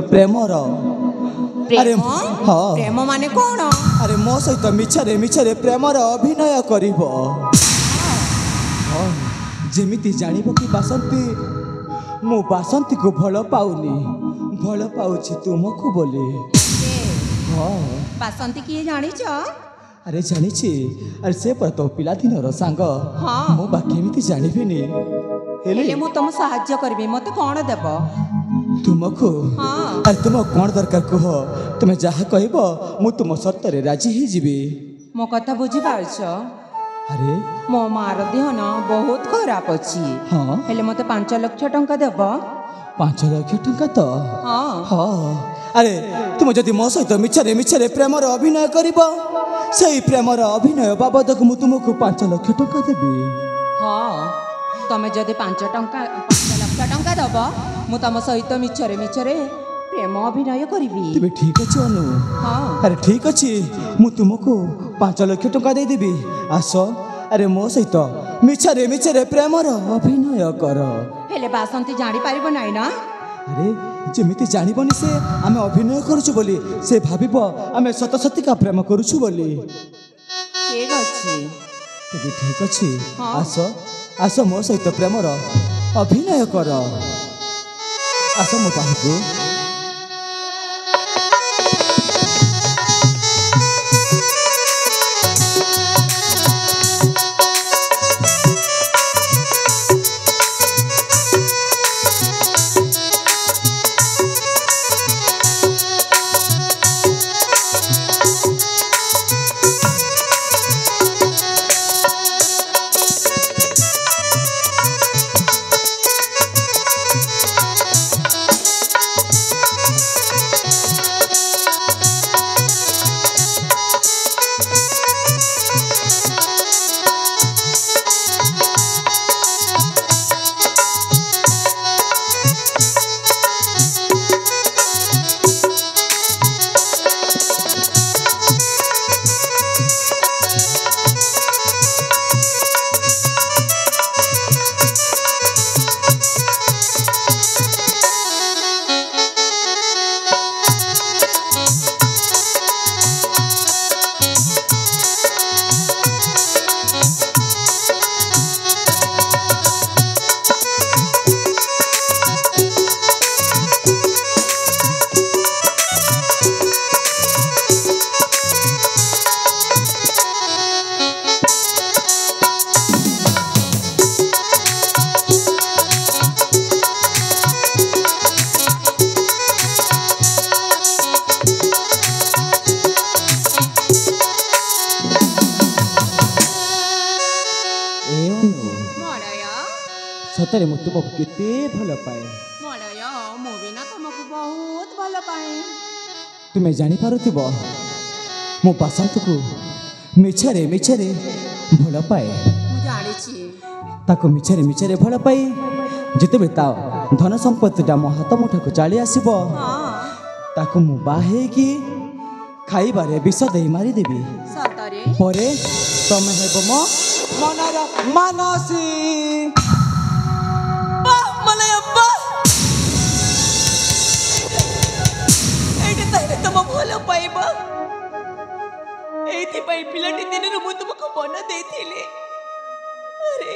Premiere अरे हाँ प्रेम माने कौन? अरे मो सहित मिछरे मिछरे प्रेमर अभिनय करिब जेमिति जानिब कि बासंती मु बासंती को भल पाउनी भल पाउछि तुमको बोली। हाँ बासंती किए जानिछ? अरे जानिछि अरे से पर तो पिला दिनर सांग। हाँ मु बा केमिति जानिबिनी हेले मु तुम सहाय्य करबी मते कोन देब तुमको? हाँ अरे तुम कौन दरकार कह तुम जहाँ कहब मु तुम शर्त राजी ही जीवी। मो कथा बुझी पारछ? अरे मो मार देह न बहुत खराब अछि। हाँ हेले मते 5 लाख टंका देब। 5 लाख टंका तो? हाँ हाँ अरे तुम जदि मो सहित मिछरे मिछरे प्रेमर अभिनय करिब सही प्रेमर अभिनय बाबदक मु तुमको 5 लाख टंका देबी। हाँ तमे जदि 5 लाख टंका देब मु तम सहित मिछरे मिछरे प्रेम अभिनय करिबी। तुम ठीक अछि अनु? हाँ अरे ठीक अछि मु तुमको 5 लाख टंका दे देबी। आस अरे मो सहित मिछरे मिछरे प्रेमर अभिनय कर। हेले बासंती जानी पारिबो नाइ ना? अरे जेमिति जानिबनी से आमे अभिनय करूछु बोली से भाबिबो आमे सत सतिका प्रेम करूछु बोली। ठीक अछि तेबे ठीक अछि। हाँ। आस आस मो सहित प्रेमर अभिनय कर। आस मो पाहु। सतरे मु तुमको केते भल पाए। मलय मु बिना तुमको बहुत भल पाए। तुम्हें जानी पारुथिबो मु बासंत को मिछरे मिछरे भल पाए। मु जानिछि ताको मिछरे मिछरे भल पाई जेतेबे ता धन संपत्तिटा मो हाथ मुठा को चली आसीबो हाँ ताको मु बाहे की खाइबारे विष देई मारी देबी। सतरे परे तमे हेबो मो मनर मानसी। पिलाटी दिन मु तुमको मन देथिले। अरे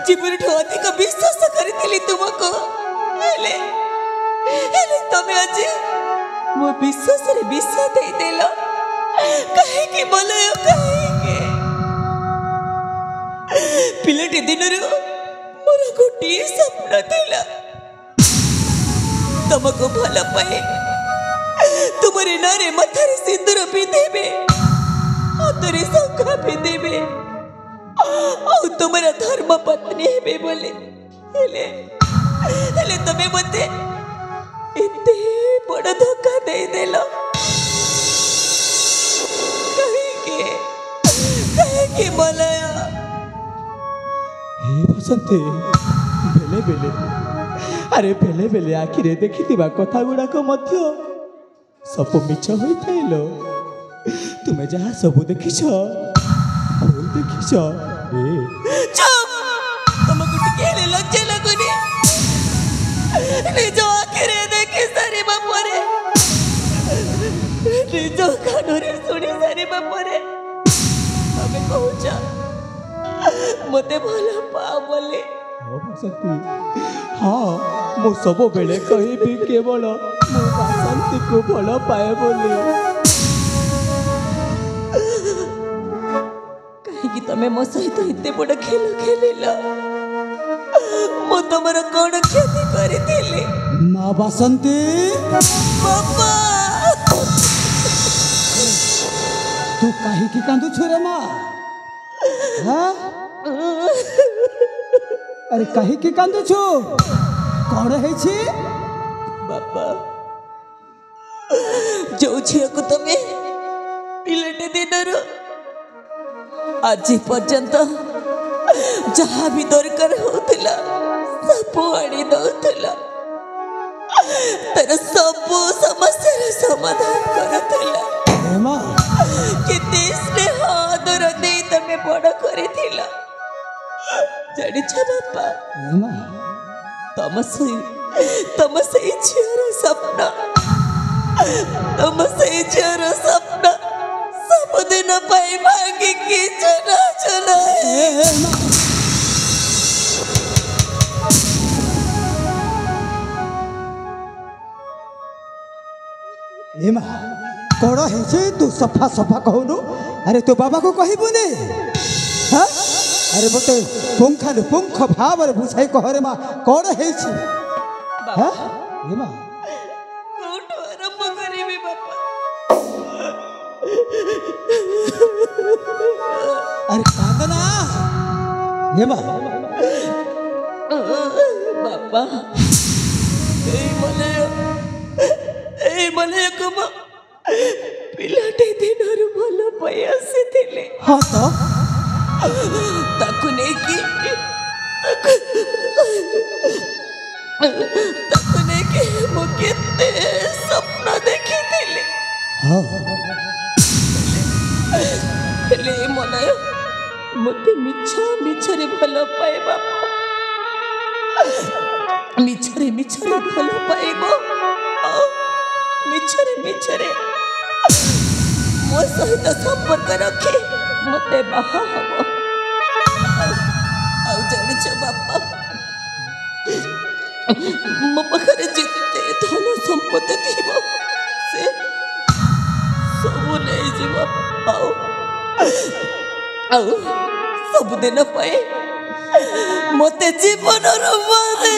जीवन ठो अधिक विश्वास करथिली तुमको हेले हेले तमे आज मो विश्वास रे विश्वास दे देलो काहे कि बोलयो काहे के पिलाटी दिन मोर गोटी सपना थिला तुमको भल पाए तुम्हारे नारे मथारे सिंदूर पिंधेबे हाथरे शंखा पिंधेबे और तुम्हारा धर्म पत्नी हेबे बोले हेले हेले तमे मते एते बड़ धोखा दे देलो कहे के मलया। हे बसंते बेले बेले अरे बेले बेले आखिरे देखिथिबा कथा गुडाक मध्य सब मिछ होई थाइलो। तुम्हें जहाँ सब देखिछ भूल देखिछ। चुप तुमको टिके लज्जा लगुनी निज आखिरे मते भल पा बोले हो बासंती हाँ मु सब बेले कहबी केवल मु बासंती को भल पाए बोली कहीं तमे मो सहित एते बड़ खेल खेलिल मो तमर कौन क्षति करी माँ बासंती बाबा तू कहीं की कांदू छुरे माँ हाँ अरे कहीं की कांदू छु कौन है छी बाबा जो झिया को तमे पिलटे दिनर आज पर्यंत जहाँ भी दरकार होता सब आनी दौला तर सब समस्या समाधान करुला माँ केते स्नेह आदर दे तमे बड़ करिथिला जानि छ बापा माँ तम से झियर सपना तम से झियर सपना सब दिन पाई मांगी की चला चला माँ कौन है तू सफा सफा कहूनु अरे तू बाबा को कहबुनी हाँ अरे मते पुंखानु पुंख भाव बुझाई कह रे माँ कौन है हाँ माँ कोठो आरंभ करिबे बापा अरे कांदना ये माँ बापा ए मले कम पिलाटे दिनर भल पाई आसीथिले हाँ तो ताकु नहीं कि मो केते सपना देखी थिले हाँ ले मनाय मते मिछरे भल पाए बापा मिछरे भल पाइबो मिछरे मो सहित संपर्क रखे मते बाहा हबो आउ जानि छ बापा मो पाखरे जेते धन संपत्ति थिबो से सब ले जीव आउ सब दिन पाए मते जीवन रमादे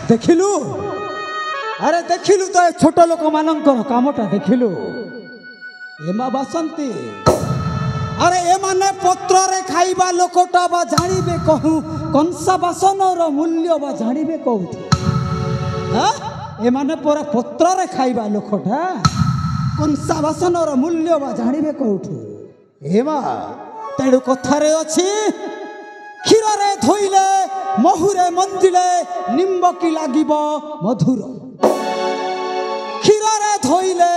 देखिलु अरे देखिलु तो छोट लोक मानकर कामटा देखिलु एमा बासंती अरे ए माने पत्र रे खाइबा लोकटा बा जानिबे कहू कंसा बासनर मूल्य बा जानिबे कहू हाँ ए माने पूरा पत्र रे खाइबा लोकटा कंसा बासनर मूल्य बा जानिबे कहू एमा तेणु कथारे अछि क्षीर रे धोइले महुरे मंजिले निम्बकी लागिब मधुर क्षीर रे धोइले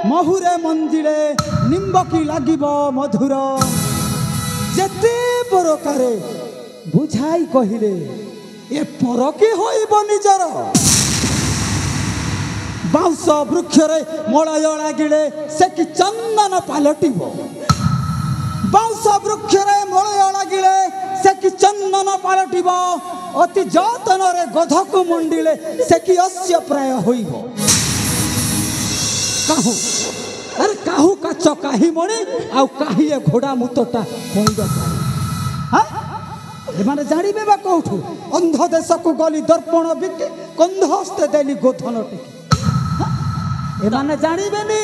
महुरे मंजिले निम्बकी लागिब मधुर जेते प्रकारे बुझाई कहिले ए परके होइब निजर बाउंस वृक्ष रे मलय लागिले से कि चंदन पालटिब बाउंस वृक्ष रे मलय लागिले से कि चंदन पालटिब अति जतन रे गधक मंडिले से कि अस्य प्राय होइब काहू अरे काहू काच काही मणि आउ काही ए घोड़ा मुतटा होइब हाँ एमाने जानिबे बा कोठू अंध देश को गली दर्पण बिके कंध हस्ते देली गोधन टिके एमाने जानिबेनी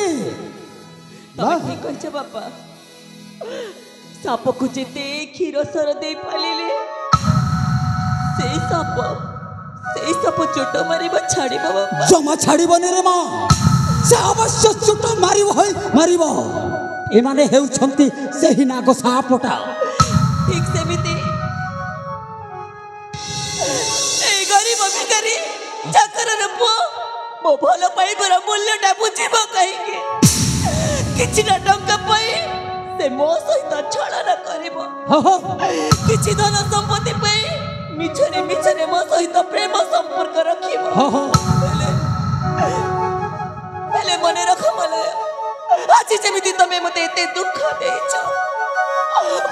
तमे ठीक कहछ बापा साप को जेते क्षीर सर दे पालिले से साप चोट मारिबा छाड़िबा बापा जमा छाड़िबनी रे मां से अवश्य चोट मारिबो एमाने हेउछंती सेही नाग सापटा ठीक सेमिति ए गरीब भिखारी चाकर रे पो मो भलो पाइबर मूल्यटा बुझिबो कहिके किछिटा टंका पाई से मो सहित छळना करिबो हो किछि धन संपत्ति पाई मिछरे मो सहित प्रेम संपर्क रखिबो हो ହେଲେ ମନେ ରଖ ମଲୟ, ଆଜି ଯେମିତି ତମେ ମତେ ଏତେ ଦୁଃଖ ଦେଇଛ,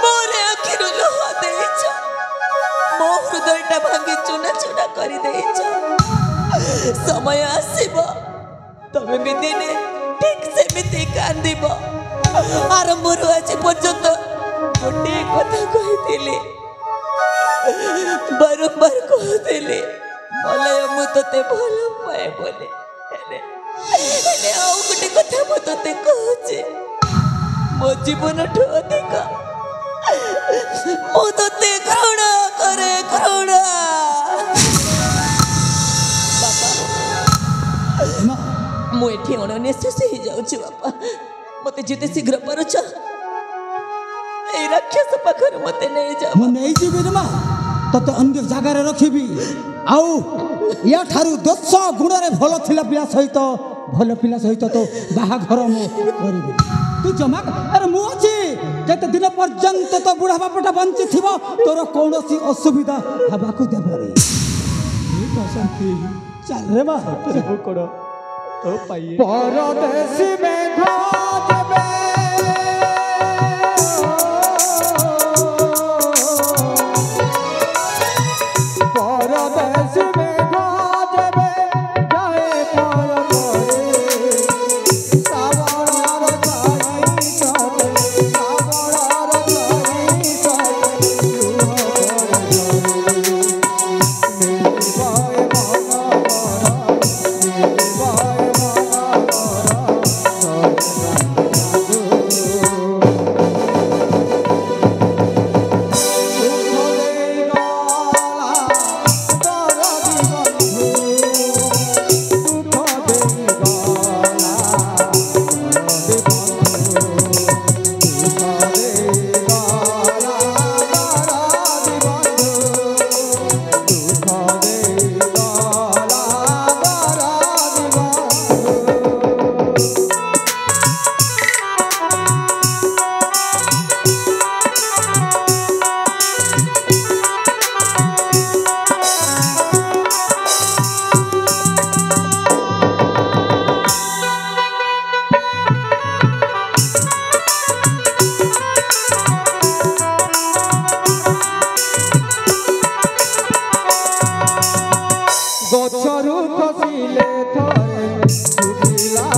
ମୋର ଆଖିରୁ ଲୁହ ଦେଇଛ, ମୋ ହୃଦୟଟା ଭାଙ୍ଗି ଚୁନା ଚୁନା କରିଦେଇଛ, ସମୟ ଆସିବ ତମେ ବି ଦିନେ ଠିକ୍ ସେମିତି କାନ୍ଦିବ। ଆରମ୍ଭରୁ ଆଜି ପର୍ଯ୍ୟନ୍ତ ଗୋଟିଏ କଥା କହିଥିଲି, ବାରମ୍ବାର କହୁଥିଲି, ମଲୟ ମୁଁ ତତେ ଭଲ ପାଏ ବୋଲି। ହେଲେ ଆଉ ଗୋଟେ କଥା ମୁଁ ତତେ କହୁଛି, ମୋ ଜୀବନଠୁ ଅଧିକ ମୁଁ ତତେ ଘୃଣା କରେ, ଘୃଣା। ବାପା, ମୁଁ ଏଠି ଅଣନିଶ୍ୱାସ ହେଇଯାଉଛି ବାପା, ମତେ ଯେତେ ଶୀଘ୍ର ପାରୁଛ ଏଇ ରାକ୍ଷସ ପାଖରୁ ମତେ ନେଇଯାଅ। ମୁଁ ନେଇଯିବି ରେ ମା, ତତେ ଅନ୍ୟ ଜାଗାରେ ରଖିବି। ଆଉ ୟାଠାରୁ 10 ଗୁଣରେ ଭଲ ପିଲା ସହିତ ତ ବାହାଘର ମୁଁ କରିବି। ତୁ ଜମା ଆରେ ମୁଁ ଅଛି, କେତେ ଦିନ ପର୍ଯ୍ୟନ୍ତ ତ ବୁଢ଼ା ବାପଟା ବଞ୍ଚିଥିବ, ତୋର କୌଣସି ଅସୁବିଧା ହେବାକୁ ଦେବନି। ଚାଲ ରେ ମା, तो पाइए परदेसी मेघ जबे परदेसी मेघ जबे जाए परदेसी सावरार जाई सावरार जाई गछरू खसिले थरे सुखिला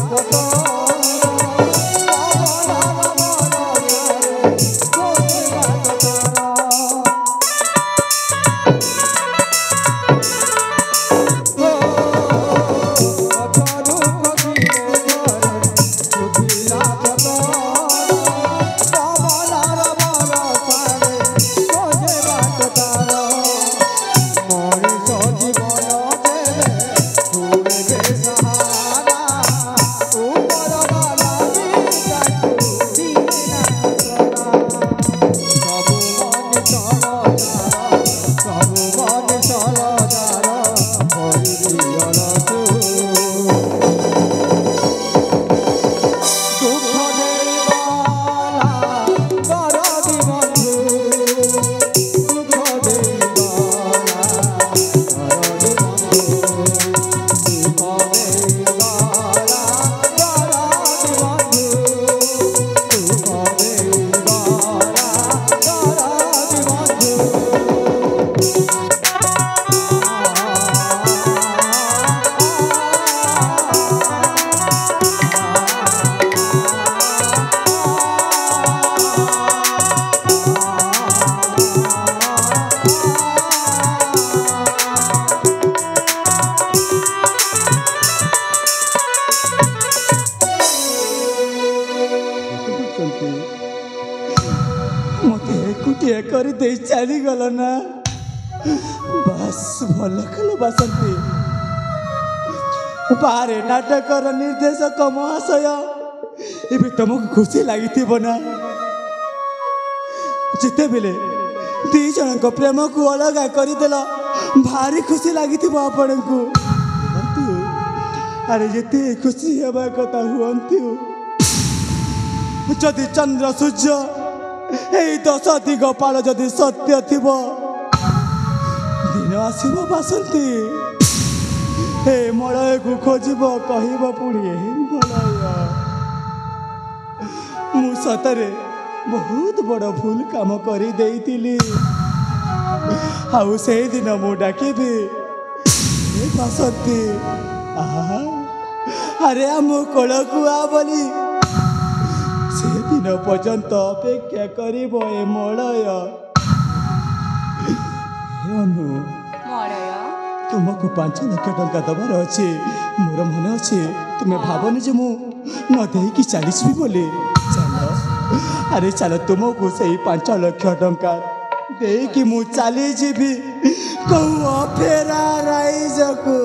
मते एकुटिया कर दे चली गल ना बस भल कल बासंती बारे नाटकर निर्देशक महाशय एबे तुमको खुशी लगी ना जिते बेले दी जन प्रेम को अलग करदेल भारी खुशी लगी आपण को अरे जिते खुशी हवा कथा हुअंतु जदि चंद्र सूर्य यही 10 दिगपाल जदि सत्य थिब दिन आसब बासंती हे मलय को खोजब कहब पुणी हे मलय मु सतरे बहुत बड़ भूल काम कर आउ से दिन मु डाकिबी हे बासंती आहा अरे आम कोल को आ बोली से दिन पर्यंत अपेक्षा करिब ए मलय हे अनु मलय तुमको 5 लाख टंका दबार अच्छे मोर मन अच्छे तुम्हें भावनी जे मु न देकी चलीजी बोली चल अरे चल तुमको से 5 लाख टंका देकी मु चली जीवी कौ फेरा राइज को